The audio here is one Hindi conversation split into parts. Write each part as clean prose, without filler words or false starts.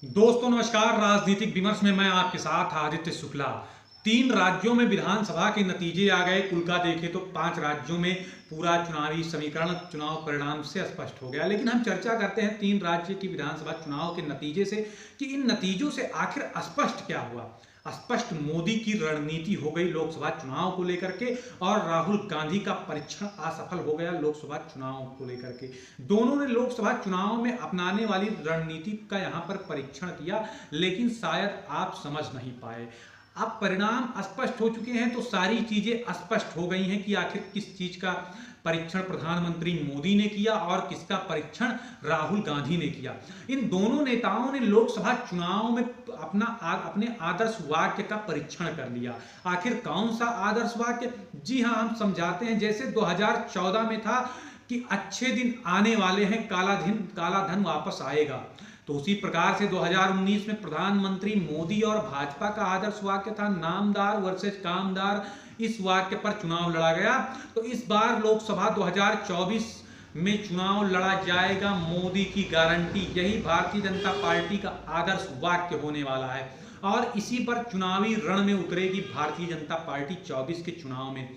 दोस्तों नमस्कार। राजनीतिक विमर्श में मैं आपके साथ आदित्य शुक्ला। 3 राज्यों में विधानसभा के नतीजे आ गए। कुल का देखें तो 5 राज्यों में पूरा चुनावी समीकरण चुनाव परिणाम से स्पष्ट हो गया। लेकिन हम चर्चा करते हैं 3 राज्य की विधानसभा चुनाव के नतीजे से कि इन नतीजों से आखिर स्पष्ट क्या हुआ। स्पष्ट मोदी की रणनीति हो गई लोकसभा चुनाव को लेकर के, और राहुल गांधी का परीक्षण असफल हो गया लोकसभा चुनाव को लेकर के। दोनों ने लोकसभा चुनाव में अपनाने वाली रणनीति का यहां पर परीक्षण किया, लेकिन शायद आप समझ नहीं पाए। अब परिणाम स्पष्ट हो चुके हैं तो सारी चीजें स्पष्ट हो गई हैं कि आखिर किस चीज का परीक्षण प्रधानमंत्री मोदी ने किया और किसका परीक्षण राहुल गांधी ने किया। इन दोनों नेताओं ने लोकसभा चुनाव में अपने आदर्श वाक्य का परीक्षण कर लिया। आखिर कौन सा आदर्श वाक्य? जी हां, हम समझाते हैं। जैसे 2014 में था कि अच्छे दिन आने वाले हैं, काला धन वापस आएगा, तो उसी प्रकार से 2019 में प्रधानमंत्री मोदी और भाजपा का आदर्श वाक्य था नामदार वर्सेस कामदार। इस वाक्य पर चुनाव लड़ा गया। तो इस बार लोकसभा 2024 में चुनाव लड़ा जाएगा मोदी की गारंटी। यही भारतीय जनता पार्टी का आदर्श वाक्य होने वाला है और इसी पर चुनावी रण में उतरेगी भारतीय जनता पार्टी 24 के चुनाव में।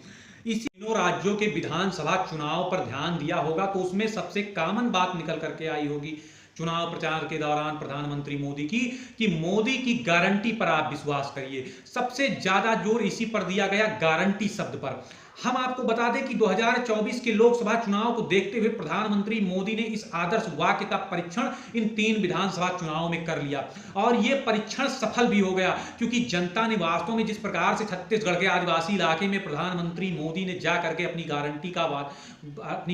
इसी तीनों राज्यों के विधानसभा चुनाव पर ध्यान दिया होगा तो उसमें सबसे कॉमन बात निकल करके आई होगी चुनाव प्रचार के दौरान प्रधानमंत्री मोदी की, कि मोदी की गारंटी पर आप विश्वास करिए। सबसे ज्यादा जोर इसी पर दिया गया, गारंटी शब्द पर। हम आपको बता दें कि 2024 के लोकसभा चुनाव को देखते हुए प्रधानमंत्री मोदी ने इस आदर्श वाक्य का परीक्षण इन 3 विधानसभा चुनाव में कर लिया और यह परीक्षण सफल भी हो गया, क्योंकि जनता ने वास्तव में जिस प्रकार से छत्तीसगढ़ के आदिवासी इलाके में प्रधानमंत्री मोदी ने जाकर के अपनी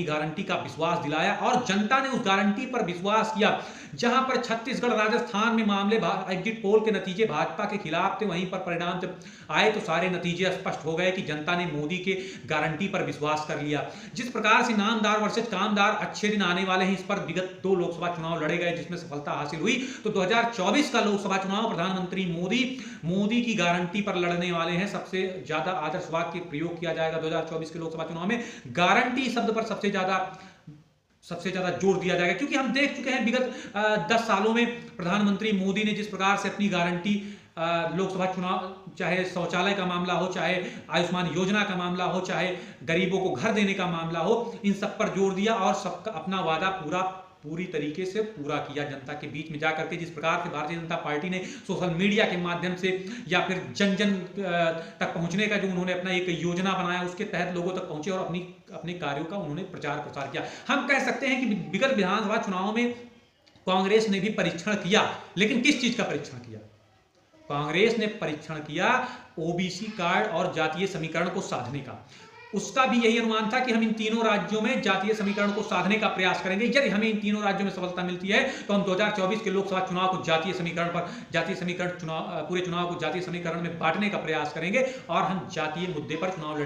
गारंटी का विश्वास दिलाया और जनता ने उस गारंटी पर विश्वास किया। जहां पर छत्तीसगढ़ राजस्थान में मामले एग्जिट पोल के नतीजे भाजपा के खिलाफ थे, वहीं पर परिणाम जब आए तो सारे नतीजे स्पष्ट हो गए कि जनता ने मोदी के गारंटी पर विश्वास कर लिया। जिस प्रकार से नामदार वर्सेस कामदार अच्छे दिन आने वाले हैं, इस पर विगत 2 लोकसभा चुनाव लड़े गए जिसमें सफलता हासिल हुई, तो 2024 का लोकसभा चुनाव प्रधानमंत्री मोदी की गारंटी पर लड़ने वाले हैं। सबसे ज्यादा आदर्श वाक्य प्रयोग किया जाएगा 2024 के लोकसभा चुनाव में, गारंटी शब्द पर सबसे ज्यादा जोर दिया जाएगा, क्योंकि हम देख चुके हैं विगत 10 सालों में प्रधानमंत्री मोदी ने जिस प्रकार से अपनी गारंटी लोकसभा चुनाव, चाहे शौचालय का मामला हो, चाहे आयुष्मान योजना का मामला हो, चाहे गरीबों को घर देने का मामला हो, इन सब पर जोर दिया और सबका अपना वादा पूरी तरीके से पूरा किया जनता के बीच में जाकर के। जिस प्रकार से भारतीय जनता पार्टी ने सोशल मीडिया के माध्यम से या फिर जन जन तक पहुंचने का जो उन्होंने अपना एक योजना बनाया, उसके तहत लोगों तक पहुंचे और अपने कार्यों का उन्होंने प्रचार प्रसार किया। हम कह सकते हैं कि विगत विधानसभा चुनाव में कांग्रेस ने भी परीक्षण किया, लेकिन किस चीज का परीक्षण किया? कांग्रेस ने परीक्षण किया ओबीसी कार्ड और जातीय समीकरण को साधने का। उसका भी यही अनुमान था कि हम इन तीनों राज्यों में जातीय समीकरण को साधने का प्रयास करेंगे। यदि हमें इन तीनों राज्यों में सफलता मिलती है तो हम 2024 के लोकसभा चुनाव को पूरे चुनाव को जातीय समीकरण में बांटने का प्रयास करेंगे और हम जातीय मुद्दे पर चुनाव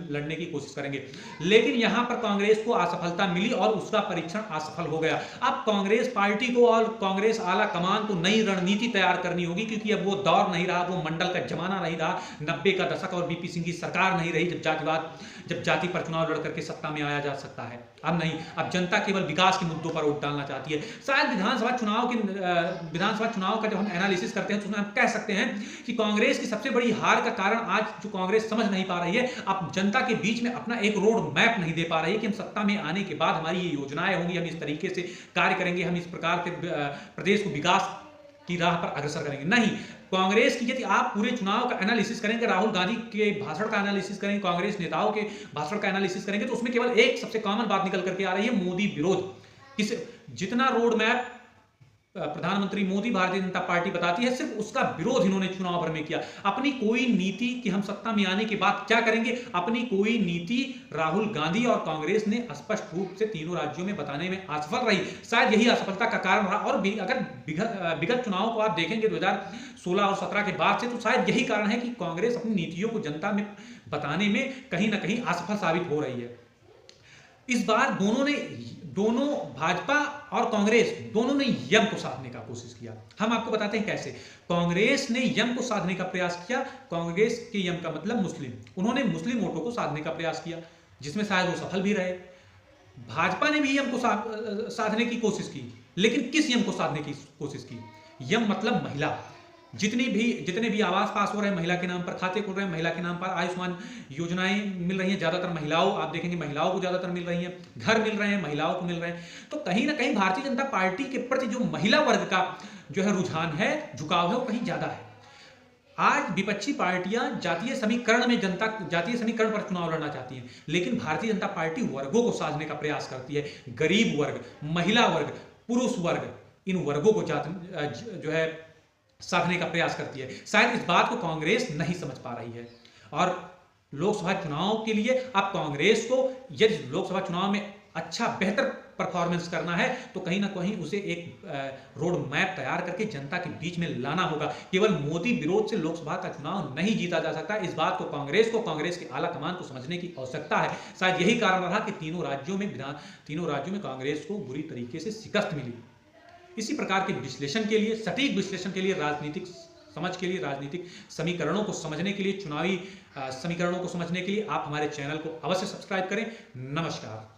लड़ने की कोशिश करेंगे। लेकिन यहां पर कांग्रेस को असफलता मिली और उसका परीक्षण असफल हो गया। अब कांग्रेस पार्टी को और कांग्रेस आला कमान को नई रणनीति तैयार करनी होगी, क्योंकि अब वो दौर नहीं रहा, वो मंडल का जमाना नहीं रहा, 90 का दशक और बीपी सिंह की सरकार नहीं रही जब जाति पर चुनाव लड़ करके सत्ता में आया जा सकता है। अब नहीं, अब जनता केवल विकास के मुद्दों पर वोट डालना चाहती है। शायद विधानसभा चुनाव का जब हम एनालिसिस करते हैं तो उसमें हम कह सकते हैं कि कांग्रेस की सबसे बड़ी हार का कारण आज जो कांग्रेस समझ नहीं पा रही है, अब जनता के बीच में अपना एक रोड मैप नहीं दे पा रही है कि हम सत्ता में आने के बाद हमारी ये योजनाएं होंगी, हम इस तरीके से कार्य करेंगे, हम इस प्रकार के प्रदेश को विकास की राह पर अग्रसर करेंगे। नहीं, कांग्रेस की यदि आप पूरे चुनाव का एनालिसिस करेंगे, राहुल गांधी के भाषण का एनालिसिस करेंगे, कांग्रेस नेताओं के भाषण का एनालिसिस करेंगे, तो उसमें केवल एक सबसे कॉमन बात निकल करके आ रही है, मोदी विरोध। जितना रोड मैप प्रधानमंत्री मोदी भारतीय जनता पार्टी बताती है, सिर्फ उसका विरोध इन्होंने चुनाव भर में किया। अपनी कोई नीति कि हम सत्ता में आने के बाद क्या करेंगे, अपनी कोई नीति राहुल गांधी और कांग्रेस ने स्पष्ट रूप से तीनों राज्यों में बताने में असफल रही। शायद यही असफलता का कारण रहा। और अगर विगत चुनाव को आप देखेंगे 2016 और 17 के बाद से, तो शायद यही कारण है कि कांग्रेस अपनी नीतियों को जनता में बताने में कहीं ना कहीं असफल साबित हो रही है। इस बार दोनों भाजपा और कांग्रेस दोनों ने यम को साधने का कोशिश किया। हम आपको बताते हैं कैसे। कांग्रेस ने यम को साधने का प्रयास किया। कांग्रेस के यम का मतलब मुस्लिम, उन्होंने मुस्लिम वोटों को साधने का प्रयास किया, जिसमें शायद वो सफल भी रहे। भाजपा ने भी यम को साधने की कोशिश की, लेकिन किस यम को साधने की कोशिश की? यम मतलब महिला। जितने भी आवास पास हो रहे हैं महिला के नाम पर, खाते खुल रहे हैं महिला के नाम पर, आयुष्मान योजनाएं मिल रही हैं ज्यादातर महिलाओं, आप देखेंगे महिलाओं को ज्यादातर मिल रही हैं, घर मिल रहे हैं महिलाओं को मिल रहे हैं। तो कहीं ना कहीं भारतीय जनता पार्टी के प्रति जो महिला वर्ग का जो है रुझान है, झुकाव है, वो कहीं ज्यादा है। आज विपक्षी पार्टियां जातीय समीकरण में जातीय समीकरण पर चुनाव लड़ना चाहती हैं, लेकिन भारतीय जनता पार्टी वर्गों को साधने का प्रयास करती है। गरीब वर्ग, महिला वर्ग, पुरुष वर्ग, इन वर्गों को जो है साधने का प्रयास करती है। शायद इस बात को कांग्रेस नहीं समझ पा रही है। और लोकसभा चुनाव के लिए अब कांग्रेस को यदि लोकसभा चुनाव में अच्छा बेहतर परफॉर्मेंस करना है तो कहीं ना कहीं उसे एक रोड मैप तैयार करके जनता के बीच में लाना होगा। केवल मोदी विरोध से लोकसभा का चुनाव नहीं जीता जा सकता। इस बात को कांग्रेस के आला कमान को समझने की आवश्यकता है। शायद यही कारण रहा कि तीनों राज्यों में कांग्रेस को बुरी तरीके से शिकस्त मिली। इसी प्रकार के विश्लेषण के लिए, सटीक विश्लेषण के लिए, राजनीतिक समझ के लिए, राजनीतिक समीकरणों को समझने के लिए, चुनावी समीकरणों को समझने के लिए आप हमारे चैनल को अवश्य सब्सक्राइब करें। नमस्कार।